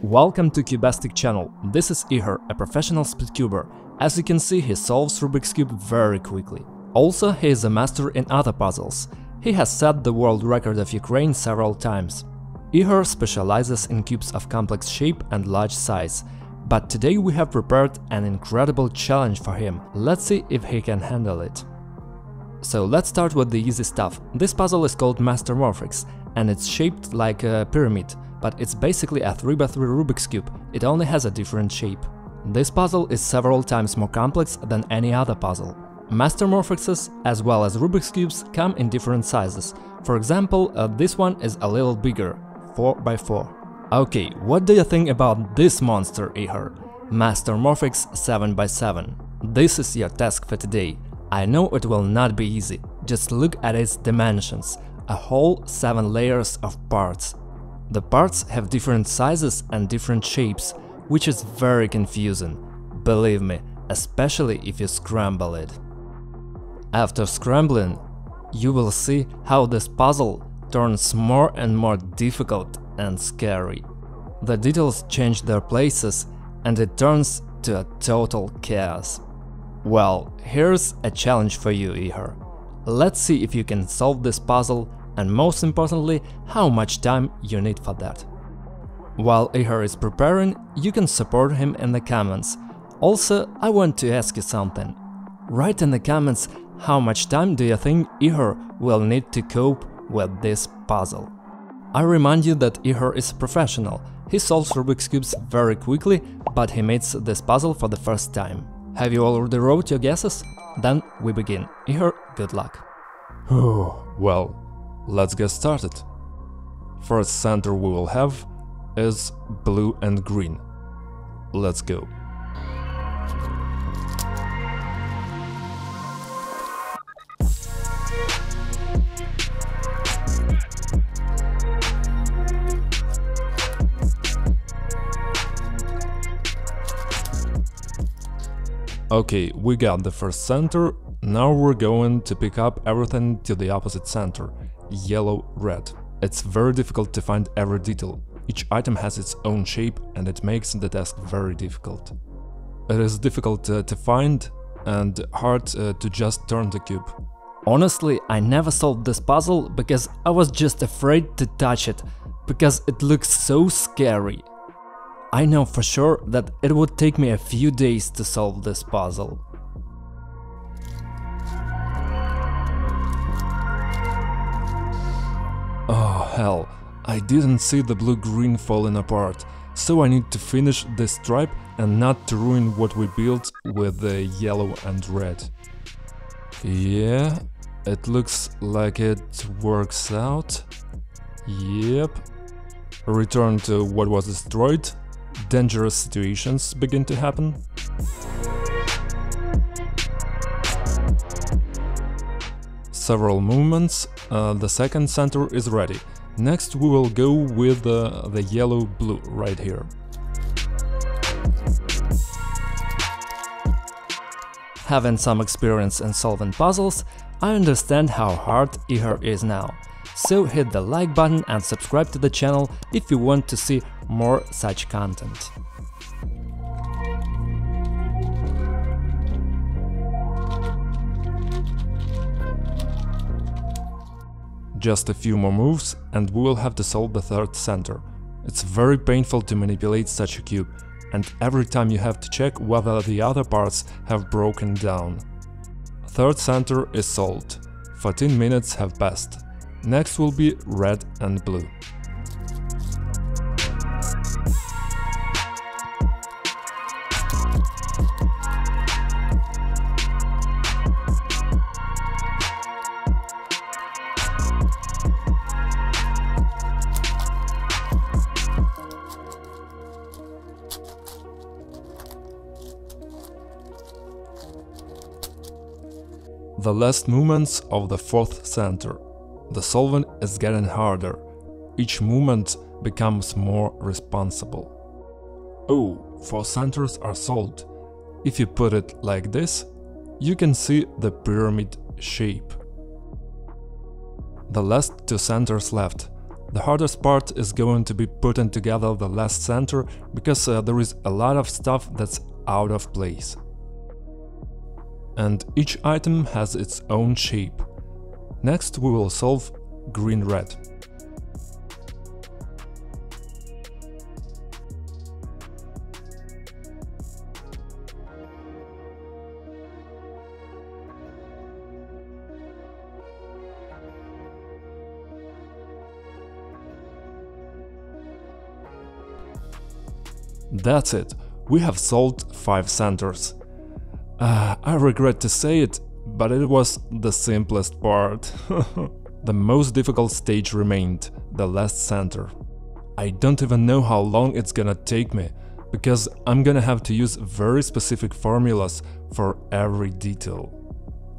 Welcome to Cubastic channel. This is Ihor, a professional Speedcuber. As you can see, he solves Rubik's Cube very quickly. Also, he is a master in other puzzles. He has set the world record of Ukraine several times. Ihor specializes in cubes of complex shape and large size. But today we have prepared an incredible challenge for him. Let's see if he can handle it. So let's start with the easy stuff. This puzzle is called Mastermorphix, and it's shaped like a pyramid, but it's basically a 3x3 Rubik's Cube, it only has a different shape. This puzzle is several times more complex than any other puzzle. Mastermorphixes, as well as Rubik's Cubes, come in different sizes. For example, this one is a little bigger, 4x4. Okay, what do you think about this monster, Ihor? Mastermorphix 7x7. This is your task for today. I know it will not be easy, just look at its dimensions, a whole 7 layers of parts. The parts have different sizes and different shapes, which is very confusing, believe me, especially if you scramble it. After scrambling, you will see how this puzzle turns more and more difficult and scary. The details change their places and it turns to a total chaos. Well, here's a challenge for you, Ihor. Let's see if you can solve this puzzle and most importantly, how much time you need for that. While Ihor is preparing, you can support him in the comments. Also, I want to ask you something. Write in the comments how much time do you think Ihor will need to cope with this puzzle. I remind you that Ihor is a professional. He solves Rubik's Cubes very quickly, but he meets this puzzle for the first time. Have you already wrote your guesses? Then we begin. Ihor, good luck. Well, let's get started. First center we will have is blue and green. Let's go. Okay, we got the first center, now we're going to pick up everything to the opposite center, yellow, red. It's very difficult to find every detail, each item has its own shape and it makes the task very difficult. It is difficult to find and hard to just turn the cube. Honestly, I never solved this puzzle because I was just afraid to touch it, because it looks so scary. I know for sure that it would take me a few days to solve this puzzle. Oh hell, I didn't see the blue-green falling apart, so I need to finish this stripe and not to ruin what we built with the yellow and red. Yeah, it looks like it works out. Yep. Return to what was destroyed. Dangerous situations begin to happen. Several movements, the second center is ready. Next we will go with the yellow-blue right here. Having some experience in solving puzzles, I understand how hard Ihor is now. So hit the like button and subscribe to the channel if you want to see more such content. Just a few more moves and we will have to solve the third center. It's very painful to manipulate such a cube, and every time you have to check whether the other parts have broken down. Third center is solved. 14 minutes have passed. Next will be red and blue. The last movements of the fourth center. The solving is getting harder. Each movement becomes more responsible. Oh, 4 centers are solved. If you put it like this, you can see the pyramid shape. The last 2 centers left. The hardest part is going to be putting together the last center, because there is a lot of stuff that's out of place. And each item has its own shape. Next we will solve green-red. That's it, we have solved 5 centers. I regret to say it, but it was the simplest part. The most difficult stage remained, the last center. I don't even know how long it's gonna take me, because I'm gonna have to use very specific formulas for every detail.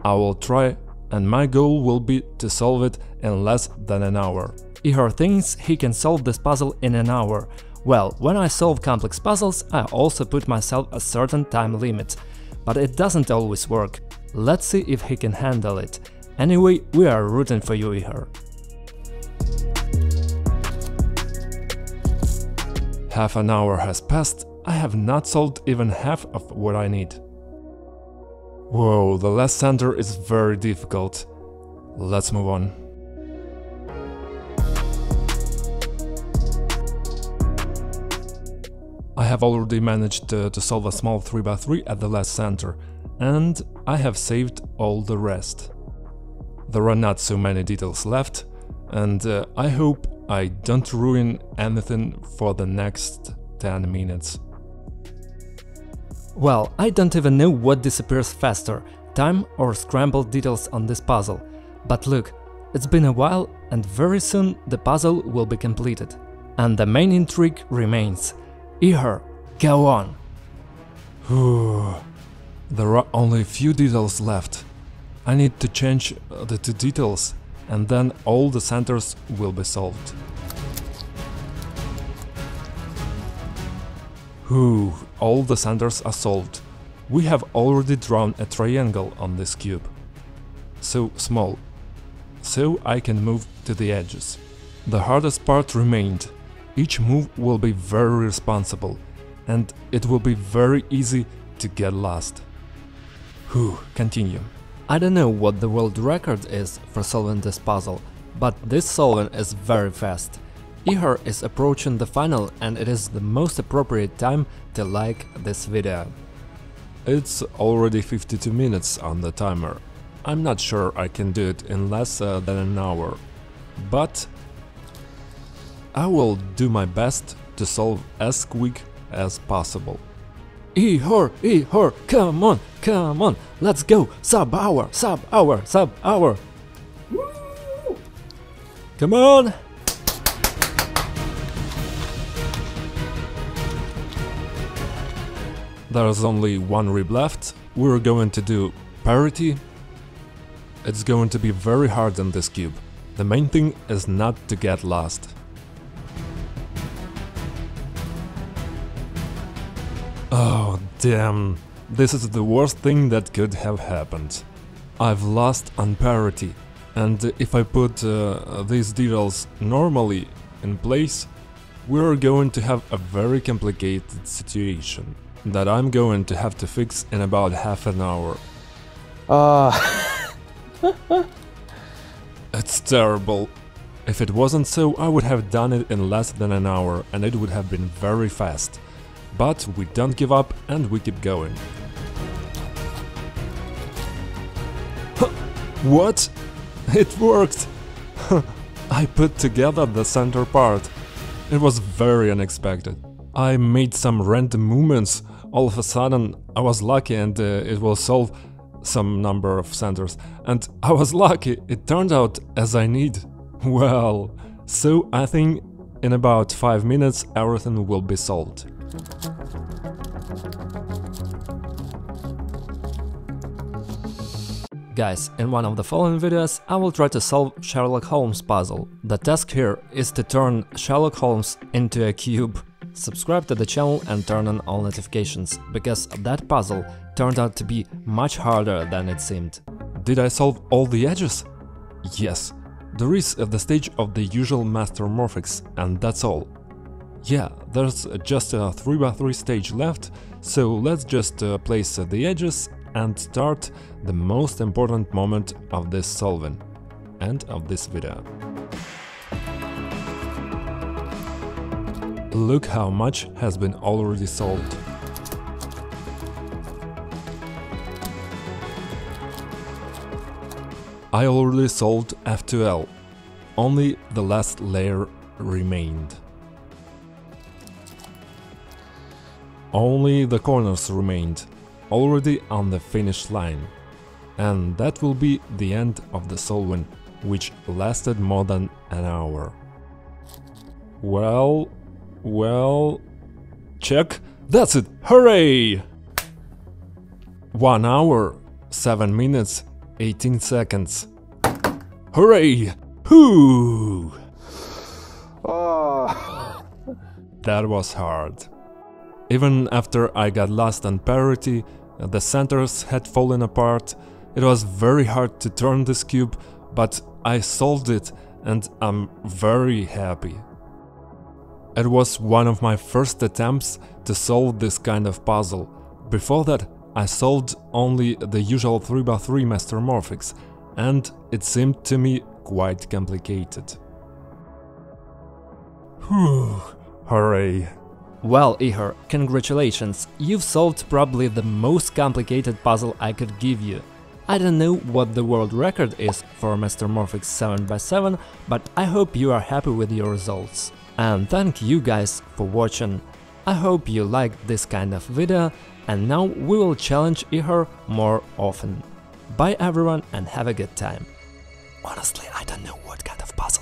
I will try, and my goal will be to solve it in less than an hour. Ihor thinks he can solve this puzzle in an hour. Well, when I solve complex puzzles, I also put myself a certain time limit, but it doesn't always work. Let's see if he can handle it. Anyway, we are rooting for you, Ihor. Half an hour has passed, I have not solved even half of what I need. Whoa, the last center is very difficult. Let's move on. I have already managed to solve a small 3x3 at the last center, and I have saved all the rest. There are not so many details left, and I hope I don't ruin anything for the next 10 minutes. Well, I don't even know what disappears faster, time or scrambled details on this puzzle. But look, it's been a while, and very soon the puzzle will be completed. And the main intrigue remains. Ihor, go on! There are only a few details left. I need to change the 2 details, and then all the centers will be solved. All the centers are solved. We have already drawn a triangle on this cube. So small, so I can move to the edges. The hardest part remained. Each move will be very responsible, and it will be very easy to get lost. Continue. I don't know what the world record is for solving this puzzle, but this solving is very fast. Ihor is approaching the final, and it is the most appropriate time to like this video. It's already 52 minutes on the timer. I'm not sure I can do it in less than an hour, but I will do my best to solve as quick as possible. Ihor, come on, let's go, sub-hour. Come on! There's only one rib left. We're going to do parity. It's going to be very hard on this cube. The main thing is not to get lost. Oh, damn. This is the worst thing that could have happened. I've lost on parity, and if I put these details normally in place, we're going to have a very complicated situation that I'm going to have to fix in about half an hour. It's terrible. If it wasn't so, I would have done it in less than an hour, and it would have been very fast. But we don't give up, and we keep going. What? It worked! I put together the center part. It was very unexpected. I made some random movements. All of a sudden I was lucky, and it will solve some number of centers. And I was lucky, it turned out as I need. Well, so I think in about 5 minutes everything will be solved. Guys, in one of the following videos I will try to solve Sherlock Holmes puzzle. The task here is to turn Sherlock Holmes into a cube. Subscribe to the channel and turn on all notifications, because that puzzle turned out to be much harder than it seemed. Did I solve all the edges? Yes. There is the stage of the usual Mastermorphix, and that's all. Yeah, there's just a 3x3 stage left, so let's just place the edges and start the most important moment of this solving and of this video. Look how much has been already solved. I already solved F2L, only the last layer remained. Only the corners remained, already on the finish line. And that will be the end of the solving, which lasted more than an hour. Well, check, that's it, hooray! 1 hour, 7 minutes, 18 seconds. Hooray! Hoo! Oh. That was hard. Even after I got lost on parity, the centers had fallen apart, it was very hard to turn this cube, but I solved it and I'm very happy. It was one of my first attempts to solve this kind of puzzle. Before that, I solved only the usual 3x3 Mastermorphix, and it seemed to me quite complicated. Whew, hooray! Well, Ihor, congratulations, you've solved probably the most complicated puzzle I could give you. I don't know what the world record is for Mastermorphix 7x7, but I hope you are happy with your results. And thank you guys for watching. I hope you liked this kind of video, and now we will challenge Ihor more often. Bye everyone and have a good time. Honestly, I don't know what kind of puzzle